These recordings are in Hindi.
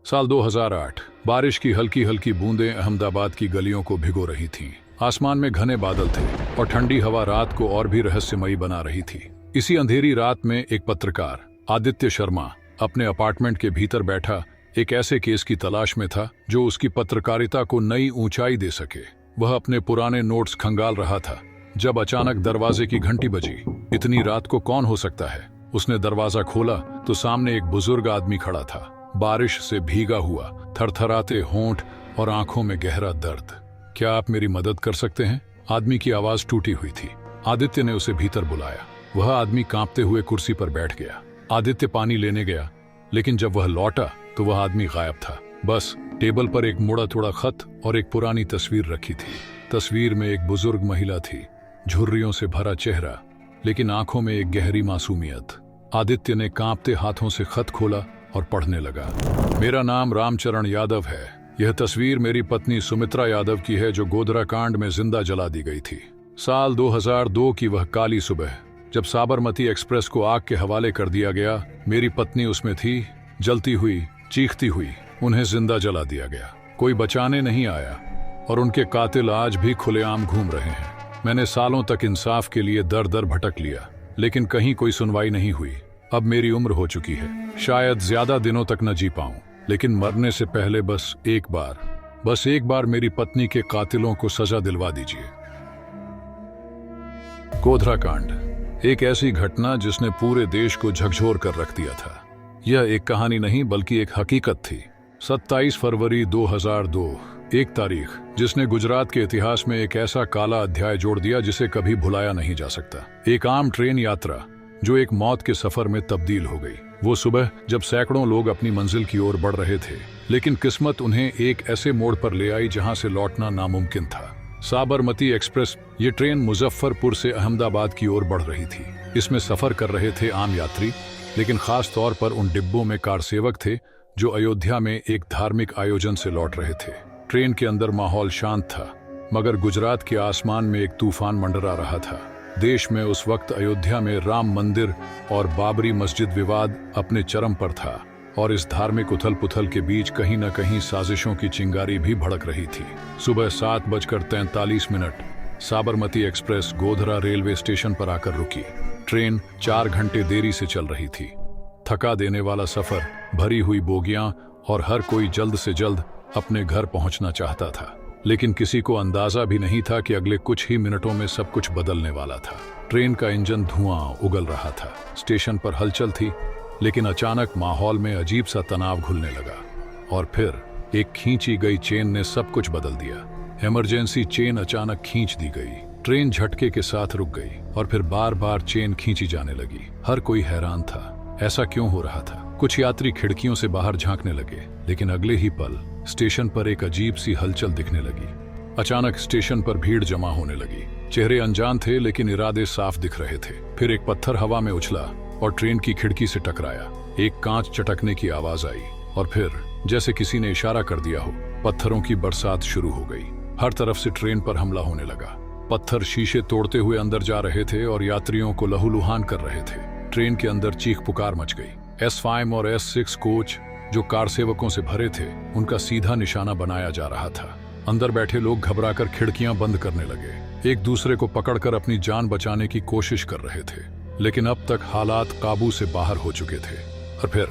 साल 2008। बारिश की हल्की हल्की बूंदें अहमदाबाद की गलियों को भिगो रही थीं। आसमान में घने बादल थे और ठंडी हवा रात को और भी रहस्यमयी बना रही थी। इसी अंधेरी रात में एक पत्रकार आदित्य शर्मा अपने अपार्टमेंट के भीतर बैठा एक ऐसे केस की तलाश में था जो उसकी पत्रकारिता को नई ऊंचाई दे सके। वह अपने पुराने नोट्स खंगाल रहा था जब अचानक दरवाजे की घंटी बजी। इतनी रात को कौन हो सकता है? उसने दरवाजा खोला तो सामने एक बुजुर्ग आदमी खड़ा था, बारिश से भीगा हुआ, थरथराते होंठ और आंखों में गहरा दर्द। क्या आप मेरी मदद कर सकते हैं? आदमी की आवाज टूटी हुई थी। आदित्य ने उसे भीतर बुलाया। वह आदमी कांपते हुए कुर्सी पर बैठ गया। आदित्य पानी लेने गया, लेकिन जब वह लौटा तो वह आदमी गायब था। बस टेबल पर एक मुड़ा तोड़ा खत और एक पुरानी तस्वीर रखी थी। तस्वीर में एक बुजुर्ग महिला थी, झुर्रियों से भरा चेहरा, लेकिन आंखों में एक गहरी मासूमियत। आदित्य ने कांपते हाथों से खत खोला और पढ़ने लगा। मेरा नाम रामचरण यादव है। यह तस्वीर मेरी पत्नी सुमित्रा यादव की है जो गोधरा कांड में जिंदा जला दी गई थी। साल 2002 की वह काली सुबह जब साबरमती एक्सप्रेस को आग के हवाले कर दिया गया, मेरी पत्नी उसमें थी। जलती हुई, चीखती हुई उन्हें जिंदा जला दिया गया। कोई बचाने नहीं आया और उनके कातिल आज भी खुलेआम घूम रहे हैं। मैंने सालों तक इंसाफ के लिए दर दर भटक लिया, लेकिन कहीं कोई सुनवाई नहीं हुई। अब मेरी उम्र हो चुकी है, शायद ज्यादा दिनों तक न जी पाऊं, लेकिन मरने से पहले बस एक बार मेरी पत्नी के कातिलों को सजा दिलवा दीजिए। गोधरा कांड, एक ऐसी घटना जिसने पूरे देश को झकझोर कर रख दिया था। यह एक कहानी नहीं बल्कि एक हकीकत थी। 27 फरवरी 2002, एक तारीख जिसने गुजरात के इतिहास में एक ऐसा काला अध्याय जोड़ दिया जिसे कभी भुलाया नहीं जा सकता। एक आम ट्रेन यात्रा जो एक मौत के सफर में तब्दील हो गई। वो सुबह जब सैकड़ों लोग अपनी मंजिल की ओर बढ़ रहे थे, लेकिन किस्मत उन्हें एक ऐसे मोड़ पर ले आई जहां से लौटना नामुमकिन था। साबरमती एक्सप्रेस, ये ट्रेन मुजफ्फरपुर से अहमदाबाद की ओर बढ़ रही थी। इसमें सफर कर रहे थे आम यात्री, लेकिन खास तौर पर उन डिब्बों में कारसेवक थे जो अयोध्या में एक धार्मिक आयोजन से लौट रहे थे। ट्रेन के अंदर माहौल शांत था, मगर गुजरात के आसमान में एक तूफान मंडरा रहा था। देश में उस वक्त अयोध्या में राम मंदिर और बाबरी मस्जिद विवाद अपने चरम पर था, और इस धार्मिक उथल पुथल के बीच कहीं न कहीं साजिशों की चिंगारी भी भड़क रही थी। सुबह 7:43 Sabarmati express Godhra railway station पर आकर रुकी। ट्रेन 4 घंटे देरी से चल रही थी। थका देने वाला सफर, भरी हुई बोगियां और हर कोई जल्द से जल्द अपने घर पहुंचना चाहता था, लेकिन किसी को अंदाजा भी नहीं था कि अगले कुछ ही मिनटों में सब कुछ बदलने वाला था। ट्रेन का इंजन धुआं उगल रहा था। स्टेशन पर हलचल थी, लेकिन अचानक माहौल में अजीब सा तनाव घुलने लगा, और फिर एक खींची गई चेन ने सब कुछ बदल दिया। इमरजेंसी चेन अचानक खींच दी गई। ट्रेन झटके के साथ रुक गई और फिर बार बार चेन खींची जाने लगी। हर कोई हैरान था, ऐसा क्यों हो रहा था। कुछ यात्री खिड़कियों से बाहर झांकने लगे, लेकिन अगले ही पल स्टेशन पर एक अजीब सी हलचल दिखने लगी। अचानक स्टेशन पर भीड़ जमा होने लगी। चेहरे अनजान थे, लेकिन इरादे साफ दिख रहे थे। फिर एक पत्थर हवा में उछला और ट्रेन की खिड़की से टकराया। एक कांच चटकने की आवाज आई, और फिर जैसे किसी ने इशारा कर दिया हो, पत्थरों की बरसात शुरू हो गई। हर तरफ से ट्रेन पर हमला होने लगा। पत्थर शीशे तोड़ते हुए अंदर जा रहे थे और यात्रियों को लहूलुहान कर रहे थे। ट्रेन के अंदर चीख पुकार मच गई। S5 और S6 कोच जो कार सेवकों से भरे थे, उनका सीधा निशाना बनाया जा रहा था। अंदर बैठे लोग घबराकर खिड़कियां बंद करने लगे, एक दूसरे को पकड़कर अपनी जान बचाने की कोशिश कर रहे थे। लेकिन अब तक हालात काबू से बाहर हो चुके थे, और फिर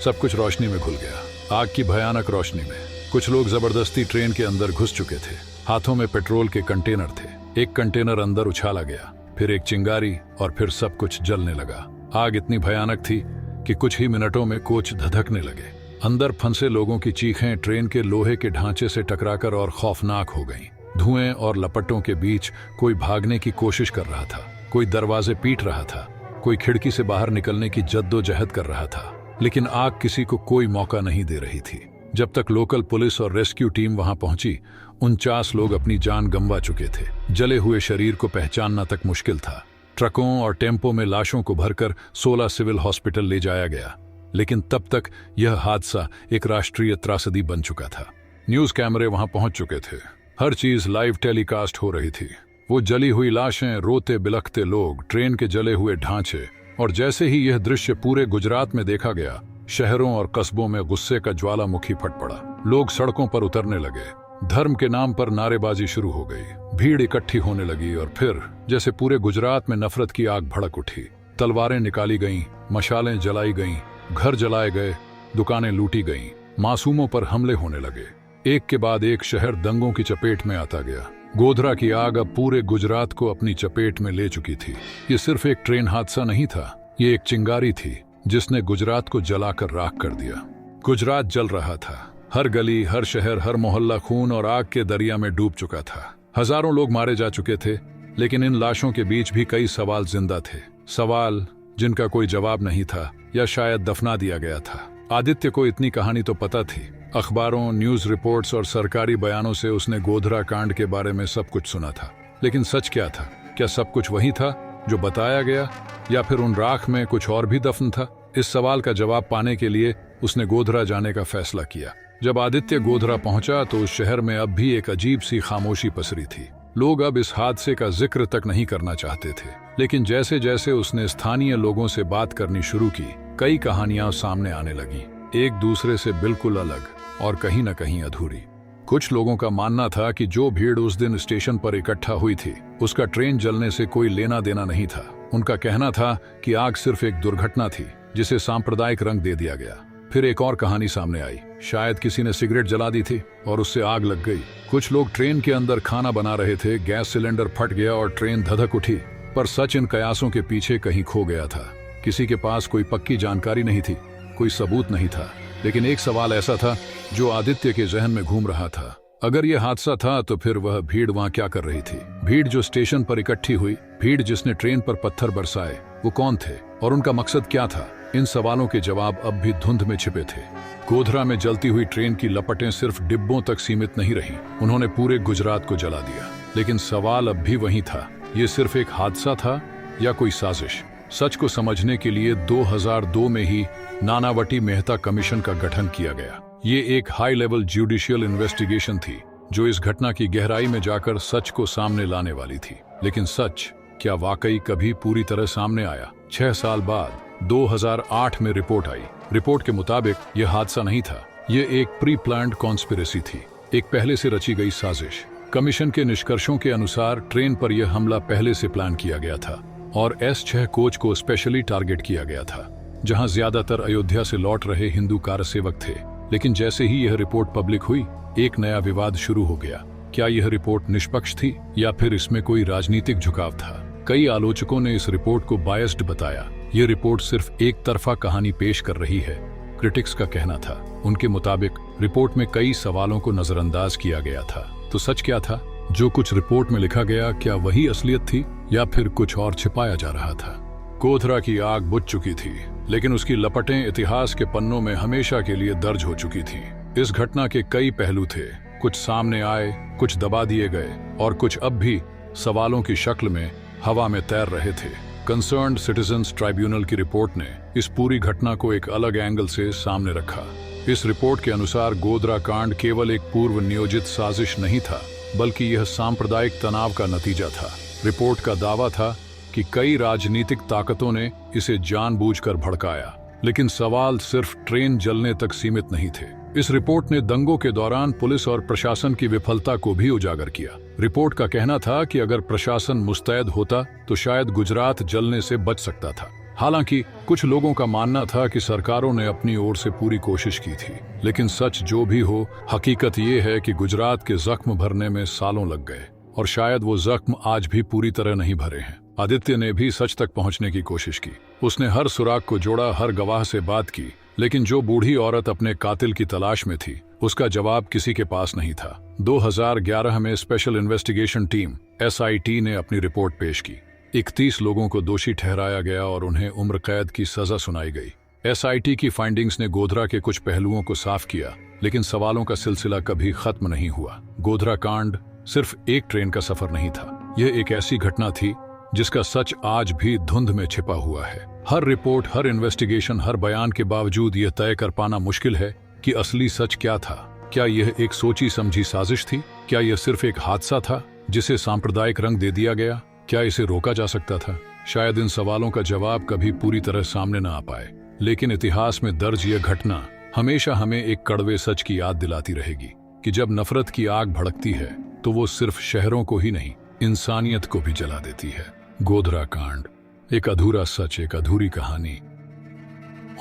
सब कुछ रोशनी में घुल गया। आग की भयानक रोशनी में कुछ लोग जबरदस्ती ट्रेन के अंदर घुस चुके थे। हाथों में पेट्रोल के कंटेनर थे। एक कंटेनर अंदर उछाला गया, फिर एक चिंगारी, और फिर सब कुछ जलने लगा। आग इतनी भयानक थी कि कुछ ही मिनटों में कोच धधकने लगे। अंदर फंसे लोगों की चीखें ट्रेन के लोहे के ढांचे से टकराकर और खौफनाक हो गईं। धुएं और लपटों के बीच कोई भागने की कोशिश कर रहा था, कोई दरवाजे पीट रहा था, कोई खिड़की से बाहर निकलने की जद्दोजहद कर रहा था, लेकिन आग किसी को कोई मौका नहीं दे रही थी। जब तक लोकल पुलिस और रेस्क्यू टीम वहां पहुंची, 49 लोग अपनी जान गंवा चुके थे। जले हुए शरीर को पहचानना तक मुश्किल था। ट्रकों और टेम्पो में लाशों को भरकर 16 सिविल हॉस्पिटल ले जाया गया, लेकिन तब तक यह हादसा एक राष्ट्रीय त्रासदी बन चुका था। न्यूज कैमरे वहां पहुंच चुके थे। हर चीज लाइव टेलीकास्ट हो रही थी। वो जली हुई लाशें, रोते बिलखते लोग, ट्रेन के जले हुए ढांचे, और जैसे ही यह दृश्य पूरे गुजरात में देखा गया, शहरों और कस्बों में गुस्से का ज्वालामुखी फट पड़ा। लोग सड़कों पर उतरने लगे, धर्म के नाम पर नारेबाजी शुरू हो गई, भीड़ इकट्ठी होने लगी और फिर जैसे पूरे गुजरात में नफरत की आग भड़क उठी। तलवारें निकाली गईं, मशालें जलाई गईं, घर जलाए गए, दुकानें लूटी गईं, मासूमों पर हमले होने लगे। एक के बाद एक शहर दंगों की चपेट में आता गया। गोधरा की आग अब पूरे गुजरात को अपनी चपेट में ले चुकी थी। ये सिर्फ एक ट्रेन हादसा नहीं था, ये एक चिंगारी थी जिसने गुजरात को जलाकर राख कर दिया। गुजरात जल रहा था, हर गली, हर शहर, हर मोहल्ला खून और आग के दरिया में डूब चुका था। हजारों लोग मारे जा चुके थे, लेकिन इन लाशों के बीच भी कई सवाल जिंदा थे, सवाल जिनका कोई जवाब नहीं था या शायद दफना दिया गया था। आदित्य को इतनी कहानी तो पता थी। अखबारों, न्यूज रिपोर्ट्स और सरकारी बयानों से उसने गोधरा कांड के बारे में सब कुछ सुना था, लेकिन सच क्या था? क्या सब कुछ वही था जो बताया गया, या फिर उन राख में कुछ और भी दफन था? इस सवाल का जवाब पाने के लिए उसने गोधरा जाने का फैसला किया। जब आदित्य गोधरा पहुंचा तो उस शहर में अब भी एक अजीब सी खामोशी पसरी थी। लोग अब इस हादसे का जिक्र तक नहीं करना चाहते थे, लेकिन जैसे जैसे उसने स्थानीय लोगों से बात करनी शुरू की, कई कहानियां सामने आने लगी, एक दूसरे से बिल्कुल अलग और कहीं न कहीं अधूरी। कुछ लोगों का मानना था कि जो भीड़ उस दिन स्टेशन पर इकट्ठा हुई थी, उसका ट्रेन जलने से कोई लेना देना नहीं था। उनका कहना था कि आग सिर्फ एक दुर्घटना थी जिसे सांप्रदायिक रंग दे दिया गया। फिर एक और कहानी सामने आई, शायद किसी ने सिगरेट जला दी थी और उससे आग लग गई। कुछ लोग ट्रेन के अंदर खाना बना रहे थे, गैस सिलेंडर फट गया और ट्रेन धधक उठी। पर सच इन कयासों के पीछे कहीं खो गया था। किसी के पास कोई पक्की जानकारी नहीं थी, कोई सबूत नहीं था, लेकिन एक सवाल ऐसा था जो आदित्य के जहन में घूम रहा था। अगर यह हादसा था तो फिर वह भीड़ वहां क्या कर रही थी? भीड़ जो स्टेशन पर इकट्ठी हुई, भीड़ जिसने ट्रेन पर पत्थर बरसाए, वो कौन थे और उनका मकसद क्या था? इन सवालों के जवाब अब भी धुंध में छिपे थे। गोधरा में जलती हुई ट्रेन की लपटें सिर्फ डिब्बों तक सीमित नहीं रहीं, उन्होंने पूरे गुजरात को जला दिया। लेकिन सवाल अब भी वही था, ये सिर्फ एक हादसा था या कोई साजिश? सच को समझने के लिए 2002 में ही नानावटी मेहता कमीशन का गठन किया गया। ये एक हाई लेवल जुडिशियल इन्वेस्टिगेशन थी जो इस घटना की गहराई में जाकर सच को सामने लाने वाली थी। लेकिन सच क्या वाकई कभी पूरी तरह सामने आया? 6 साल बाद 2008 में रिपोर्ट आई। रिपोर्ट के मुताबिक यह हादसा नहीं था, यह एक प्री प्लान्ड कॉन्स्पिरेसी थी, एक पहले से रची गई साजिश। कमीशन के निष्कर्षों के अनुसार ट्रेन पर यह हमला पहले से प्लान किया गया था और S6 कोच को स्पेशली टारगेट किया गया था, जहां ज्यादातर अयोध्या से लौट रहे हिंदू कारसेवक थे। लेकिन जैसे ही यह रिपोर्ट पब्लिक हुई, एक नया विवाद शुरू हो गया। क्या यह रिपोर्ट निष्पक्ष थी या फिर इसमें कोई राजनीतिक झुकाव था? कई आलोचकों ने इस रिपोर्ट को बायस्ड बताया। यह रिपोर्ट सिर्फ एक तरफा कहानी पेश कर रही है, क्रिटिक्स का कहना था। उनके मुताबिक रिपोर्ट में कई सवालों को नजरअंदाज किया गया था। तो सच क्या था? जो कुछ रिपोर्ट में लिखा गया, क्या वही असलियत थी या फिर कुछ और छिपाया जा रहा था? गोधरा की आग बुझ चुकी थी, लेकिन उसकी लपटें इतिहास के पन्नों में हमेशा के लिए दर्ज हो चुकी थी। इस घटना के कई पहलू थे, कुछ सामने आए, कुछ दबा दिए गए और कुछ अब भी सवालों की शक्ल में हवा में तैर रहे थे। कंसर्न्ड सिटीजन्स ट्राइब्यूनल की रिपोर्ट ने इस पूरी घटना को एक अलग एंगल से सामने रखा। इस रिपोर्ट के अनुसार गोधरा कांड केवल एक पूर्व नियोजित साजिश नहीं था, बल्कि यह सांप्रदायिक तनाव का नतीजा था। रिपोर्ट का दावा था कि कई राजनीतिक ताकतों ने इसे जानबूझकर भड़काया, लेकिन सवाल सिर्फ ट्रेन जलने तक सीमित नहीं थे। इस रिपोर्ट ने दंगों के दौरान पुलिस और प्रशासन की विफलता को भी उजागर किया। रिपोर्ट का कहना था कि अगर प्रशासन मुस्तैद होता तो शायद गुजरात जलने से बच सकता था। हालांकि कुछ लोगों का मानना था कि सरकारों ने अपनी ओर से पूरी कोशिश की थी। लेकिन सच जो भी हो, हकीकत ये है कि गुजरात के जख्म भरने में सालों लग गए और शायद वो जख्म आज भी पूरी तरह नहीं भरे हैं। आदित्य ने भी सच तक पहुंचने की कोशिश की। उसने हर सुराग को जोड़ा, हर गवाह से बात की, लेकिन जो बूढ़ी औरत अपने कातिल की तलाश में थी, उसका जवाब किसी के पास नहीं था। 2011 में स्पेशल इन्वेस्टिगेशन टीम SIT ने अपनी रिपोर्ट पेश की। 31 लोगों को दोषी ठहराया गया और उन्हें उम्र कैद की सजा सुनाई गई। SIT की फाइंडिंग्स ने गोधरा के कुछ पहलुओं को साफ किया, लेकिन सवालों का सिलसिला कभी खत्म नहीं हुआ। गोधरा कांड सिर्फ एक ट्रेन का सफर नहीं था, यह एक ऐसी घटना थी जिसका सच आज भी धुंध में छिपा हुआ है। हर रिपोर्ट, हर इन्वेस्टिगेशन, हर बयान के बावजूद यह तय कर पाना मुश्किल है कि असली सच क्या था। क्या यह एक सोची समझी साजिश थी? क्या यह सिर्फ एक हादसा था जिसे सांप्रदायिक रंग दे दिया गया? क्या इसे रोका जा सकता था? शायद इन सवालों का जवाब कभी पूरी तरह सामने न आ पाए, लेकिन इतिहास में दर्ज यह घटना हमेशा हमें एक कड़वे सच की याद दिलाती रहेगी कि जब नफरत की आग भड़कती है तो वो सिर्फ शहरों को ही नहीं, इंसानियत को भी जला देती है। गोधरा कांड, एक अधूरा सच, एक अधूरी कहानी।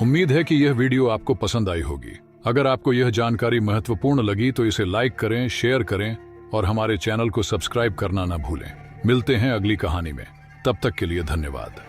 उम्मीद है कि यह वीडियो आपको पसंद आई होगी। अगर आपको यह जानकारी महत्वपूर्ण लगी तो इसे लाइक करें, शेयर करें और हमारे चैनल को सब्सक्राइब करना ना भूलें। मिलते हैं अगली कहानी में, तब तक के लिए धन्यवाद।